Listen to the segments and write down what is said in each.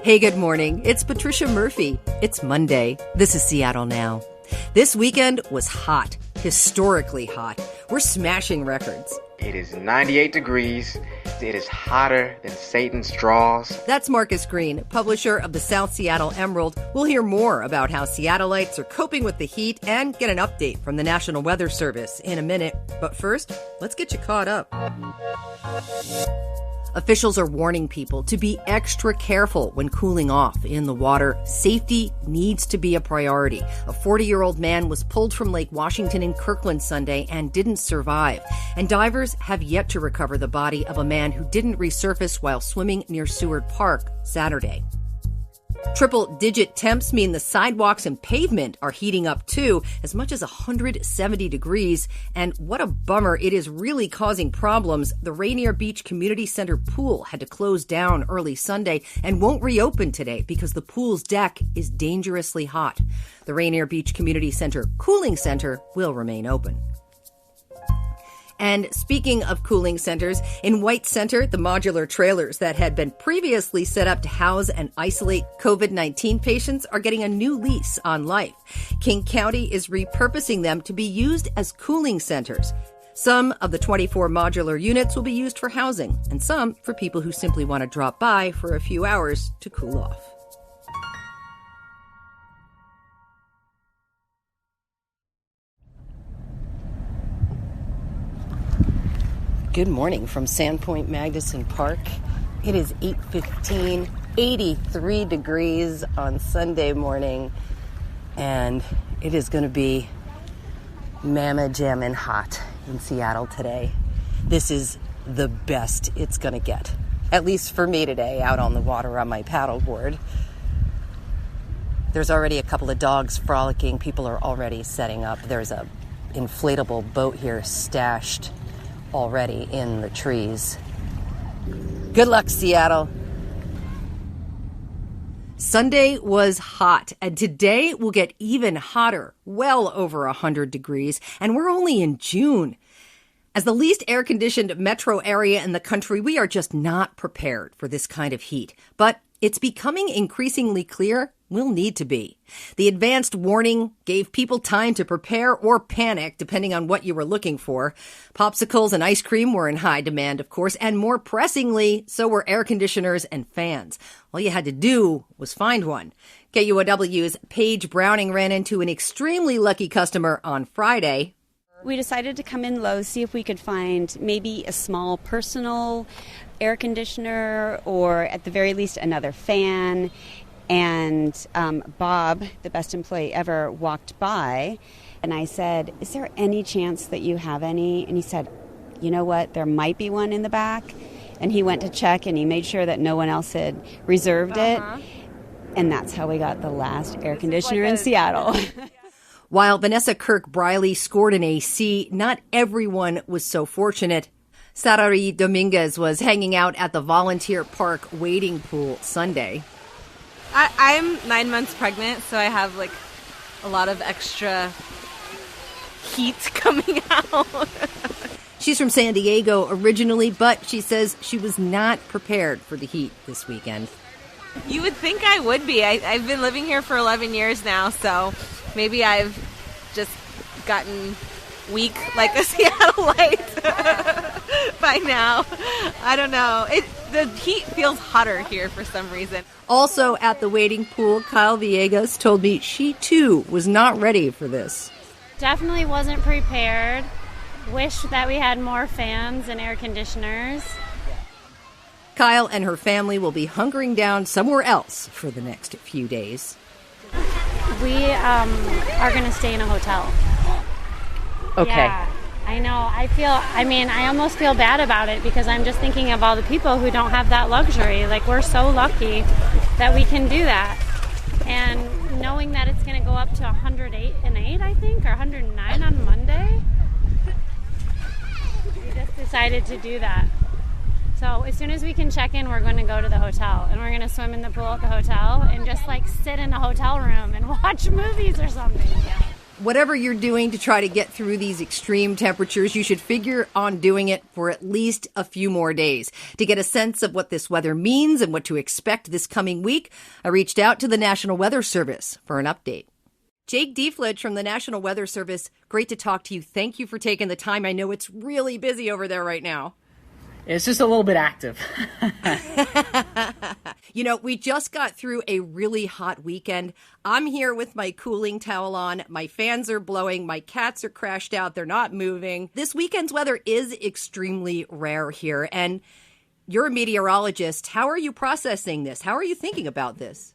Hey, good morning. It's Patricia Murphy. It's Monday. This is Seattle Now. This weekend was hot, historically hot. We're smashing records. It is 98 degrees. It is hotter than Satan's draws. That's Marcus Green, publisher of the South Seattle Emerald. We'll hear more about how Seattleites are coping with the heat and get an update from the National Weather Service in a minute. But first, let's get you caught up. Officials are warning people to be extra careful when cooling off in the water. Safety needs to be a priority. A 40-year-old man was pulled from Lake Washington in Kirkland Sunday and didn't survive. And divers have yet to recover the body of a man who didn't resurface while swimming near Seward Park Saturday. Triple-digit temps mean the sidewalks and pavement are heating up too, as much as 170 degrees. And what a bummer, it is really causing problems. The Rainier Beach Community Center pool had to close down early Sunday and won't reopen today because the pool's deck is dangerously hot. The Rainier Beach Community Center Cooling Center will remain open. And speaking of cooling centers, in White Center, the modular trailers that had been previously set up to house and isolate COVID-19 patients are getting a new lease on life. King County is repurposing them to be used as cooling centers. Some of the 24 modular units will be used for housing, and some for people who simply want to drop by for a few hours to cool off. Good morning from Sandpoint, Magnuson Park. It is 8:15, 83 degrees on Sunday morning, and it is going to be mamma jammin' hot in Seattle today. This is the best it's going to get, at least for me today, out on the water on my paddleboard. There's already a couple of dogs frolicking. People are already setting up. There's a inflatable boat here stashed already in the trees. Good luck, Seattle. Sunday was hot, and today will get even hotter, well over 100 degrees, and we're only in June. As the least air-conditioned metro area in the country, we are just not prepared for this kind of heat. But it's becoming increasingly clear we'll need to be. The advanced warning gave people time to prepare or panic, depending on what you were looking for. Popsicles and ice cream were in high demand, of course, and more pressingly, so were air conditioners and fans. All you had to do was find one. KUOW's Paige Browning ran into an extremely lucky customer on Friday. We decided to come in Lowe's, see if we could find maybe a small personal air conditioner or at the very least another fan. And Bob, the best employee ever, walked by, and I said, "Is there any chance that you have any?" And he said, "You know what, there might be one in the back." And he went to check, and he made sure that no one else had reserved it. And that's how we got the last air conditioner in Seattle. While Vanessa Kirk-Briley scored an AC, not everyone was so fortunate. Sarari Dominguez was hanging out at the Volunteer Park wading pool Sunday. I'm 9 months pregnant, so I have like a lot of extra heat coming out. She's from San Diego originally, but she says she was not prepared for the heat this weekend. You would think I would be. I've been living here for 11 years now, so maybe I've just gotten weak like a Seattleite by now. I don't know. The heat feels hotter here for some reason. Also at the wading pool, Kyle Villegas told me she too was not ready for this. Definitely wasn't prepared. Wish that we had more fans and air conditioners. Kyle and her family will be hunkering down somewhere else for the next few days. We are going to stay in a hotel. Okay. Yeah, I know. I almost feel bad about it because I'm just thinking of all the people who don't have that luxury. Like, we're so lucky that we can do that. And knowing that it's going to go up to 108 and 8, I think, or 109 on Monday, we just decided to do that. So as soon as we can check in, we're going to go to the hotel. And we're going to swim in the pool at the hotel and just, like, sit in the hotel room and watch movies or something. Yeah. Whatever you're doing to try to get through these extreme temperatures, you should figure on doing it for at least a few more days. To get a sense of what this weather means and what to expect this coming week, I reached out to the National Weather Service for an update. Jake Defledge from the National Weather Service, great to talk to you. Thank you for taking the time. I know it's really busy over there right now. It's just a little bit active. You know, we just got through a really hot weekend. I'm here with my cooling towel on. My fans are blowing. My cats are crashed out. They're not moving. This weekend's weather is extremely rare here. And you're a meteorologist. How are you processing this? How are you thinking about this?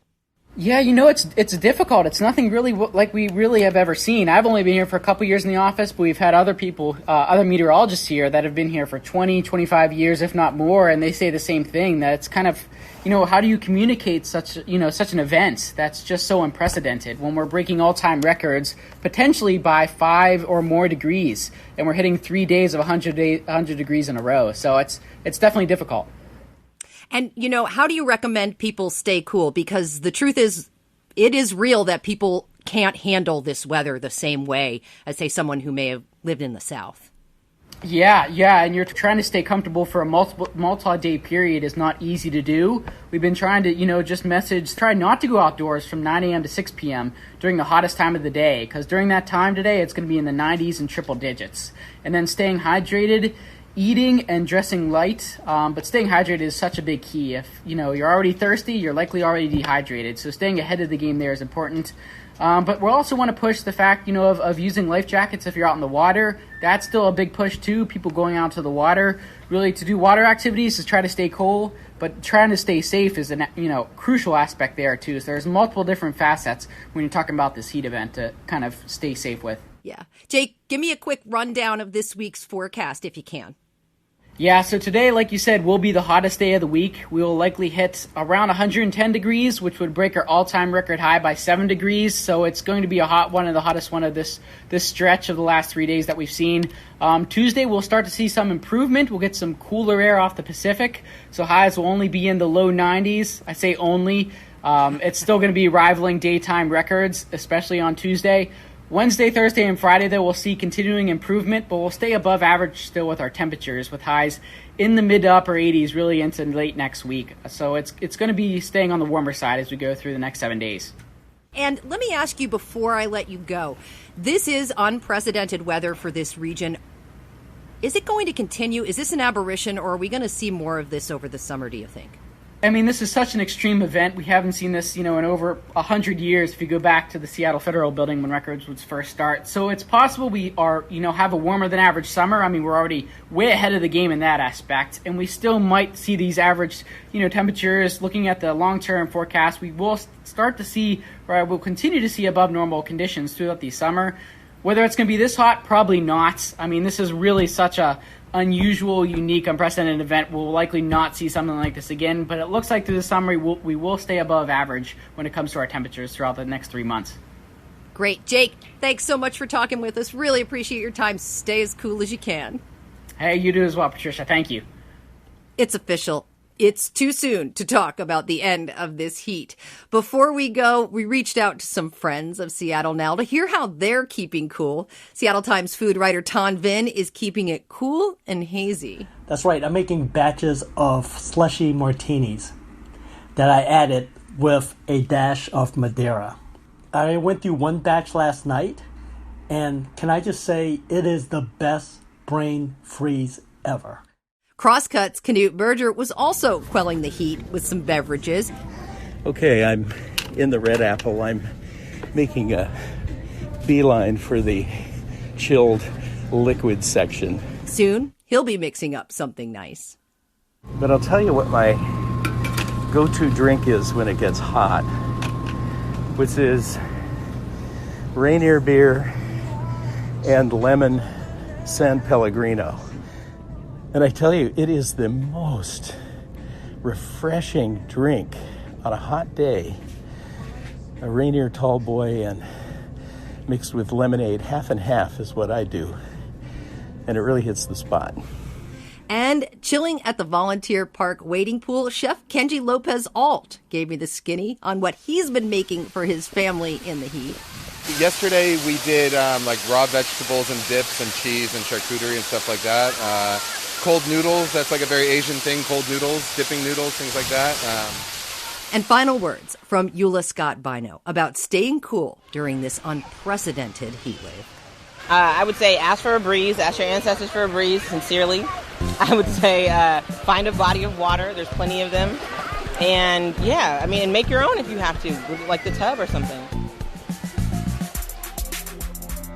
Yeah, you know, it's difficult. It's nothing really like we really have ever seen. I've only been here for a couple years in the office, but we've had other people, other meteorologists here that have been here for 20, 25 years, if not more, and they say the same thing, that it's kind of, you know, how do you communicate such an event that's just so unprecedented when we're breaking all-time records potentially by 5 or more degrees, and we're hitting 3 days of 100 degrees in a row. So it's definitely difficult. And, you know, how do you recommend people stay cool? Because the truth is, it is real that people can't handle this weather the same way as, say, someone who may have lived in the South. Yeah, and you're trying to stay comfortable for a multi-day period is not easy to do. We've been trying to, try not to go outdoors from 9 a.m. to 6 p.m. during the hottest time of the day, because during that time today, it's going to be in the 90s and triple digits. And then staying hydrated, eating and dressing light, but staying hydrated is such a big key. If, you're already thirsty, you're likely already dehydrated. So staying ahead of the game there is important. But we also want to push the fact, of using life jackets if you're out in the water. That's still a big push too. People going out to the water, really to do water activities is try to stay cool, but trying to stay safe is a crucial aspect there too. So there's multiple different facets when you're talking about this heat event to kind of stay safe with. Yeah. Jake, give me a quick rundown of this week's forecast if you can. Yeah, so today, like you said, will be the hottest day of the week. We will likely hit around 110 degrees, which would break our all-time record high by 7 degrees. So it's going to be a hot one and the hottest one of this stretch of the last 3 days that we've seen. Tuesday, we'll start to see some improvement. We'll get some cooler air off the Pacific. So highs will only be in the low 90s. I say only. It's still going to be rivaling daytime records, especially on Tuesday. Wednesday, Thursday, and Friday, though, we'll see continuing improvement, but we'll stay above average still with our temperatures, with highs in the mid to upper 80s really into late next week. So it's going to be staying on the warmer side as we go through the next 7 days. And let me ask you before I let you go, this is unprecedented weather for this region. Is it going to continue? Is this an aberration, or are we going to see more of this over the summer, do you think? I mean, this is such an extreme event. We haven't seen this, in over 100 years if you go back to the Seattle Federal Building when records would first start. So it's possible we are, have a warmer than average summer. I mean, we're already way ahead of the game in that aspect. And we still might see these average, temperatures. Looking at the long-term forecast, we will start to see, or we'll continue to see above normal conditions throughout the summer. Whether it's going to be this hot, probably not. I mean, this is really such a unusual, unique, unprecedented event. We'll likely not see something like this again, but it looks like through the summer we will stay above average when it comes to our temperatures throughout the next 3 months. Great. Jake, thanks so much for talking with us. Really appreciate your time. Stay as cool as you can. Hey, you do as well, Patricia. Thank you. It's official. It's too soon to talk about the end of this heat. Before we go, we reached out to some friends of Seattle now to hear how they're keeping cool. Seattle Times food writer Ton Vinh is keeping it cool and hazy. That's right. I'm making batches of slushy martinis that I added with a dash of Madeira. I went through one batch last night, and can I just say it is the best brain freeze ever. Crosscuts Canute Berger was also quelling the heat with some beverages. Okay, I'm in the Red Apple. I'm making a beeline for the chilled liquid section. Soon, he'll be mixing up something nice. But I'll tell you what my go-to drink is when it gets hot, which is Rainier beer and lemon San Pellegrino. And I tell you, it is the most refreshing drink on a hot day. A Rainier tall boy and mixed with lemonade, half and half is what I do. And it really hits the spot. And chilling at the volunteer park waiting pool, Chef Kenji Lopez Alt gave me the skinny on what he's been making for his family in the heat. Yesterday we did like raw vegetables and dips and cheese and charcuterie and stuff like that. Cold noodles, that's like a very Asian thing, cold noodles, dipping noodles, things like that. And final words from Eula Scott Bino about staying cool during this unprecedented heat wave. I would say ask for a breeze, ask your ancestors for a breeze, sincerely. I would say find a body of water, there's plenty of them. And yeah, I mean, and make your own if you have to, like the tub or something.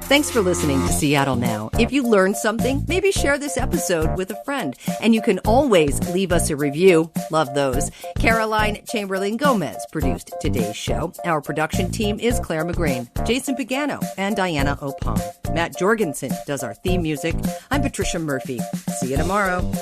Thanks for listening to Seattle Now. If you learned something, maybe share this episode with a friend. And you can always leave us a review. Love those. Caroline Chamberlain Gomez produced today's show. Our production team is Clare McGrane, Jason Pagano, and Diana Opon. Matt Jorgensen does our theme music. I'm Patricia Murphy. See you tomorrow.